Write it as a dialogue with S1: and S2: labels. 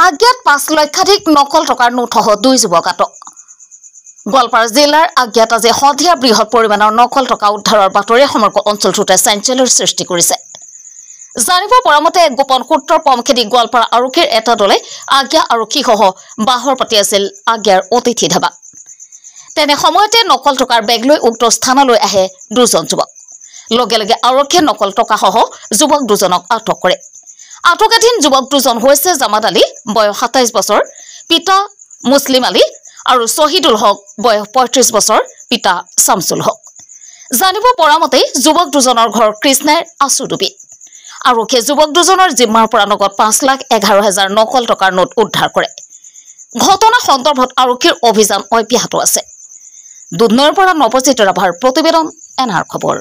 S1: আজ্ঞাত 5 লক্ষাধিক নকল টকাৰ নোটসহ 2 যুৱক আটক। গোৱালপাৰা জিলাৰ আজ্ঞাত আজি সন্ধিয়া বৃহৎ পৰিমাণৰ নকল টকা উদ্ধাৰৰ বাতৰি সমগ্ৰ অঞ্চলটোতে চাঞ্চল্যৰ সৃষ্টি কৰিছে। জানিব পৰা মতে এক গোপন সূত্ৰৰ পমখেদি গোৱালপাৰা আৰক্ষীৰ এটা দলে আজ্ঞা আৰক্ষীসহ বাহৰ পাতি আছিল আজ্ঞাৰ অতিথি ধাবা। তেনে সময়তে নকল টকাৰ বেগ লৈ উক্ত স্থানলৈ আহে 2জন যুৱক। লগে লগে আৰক্ষীয়ে নকল টকাসহ যুৱক 2জনক আটক কৰে। আটকাধীন যুৱক 2জন হৈছে জামাত আলী, বয়স 27 বছৰ, পিতা মুছলিম আলী, আৰু শহীদুল হক, বয়স 35 বছৰ, পিতা শামছুল হক। জানিব পৰা মতে যুৱক 2জনৰ ঘৰ কৃষ্ণাইৰ আছুডুবি। আৰক্ষীয়ে যুৱক 2জনৰ জিম্মাৰ পৰা নগদ 5,11,000 নকল টকাৰ নোট উদ্ধাৰ কৰে। ঘটনা সন্দৰ্ভত আৰক্ষীৰ অভিযান অব্যাহত আছে। দুধনৈৰ পৰা নৱজিৎ ৰাভাৰ প্ৰতিবেদন, এনআৰ খবৰ।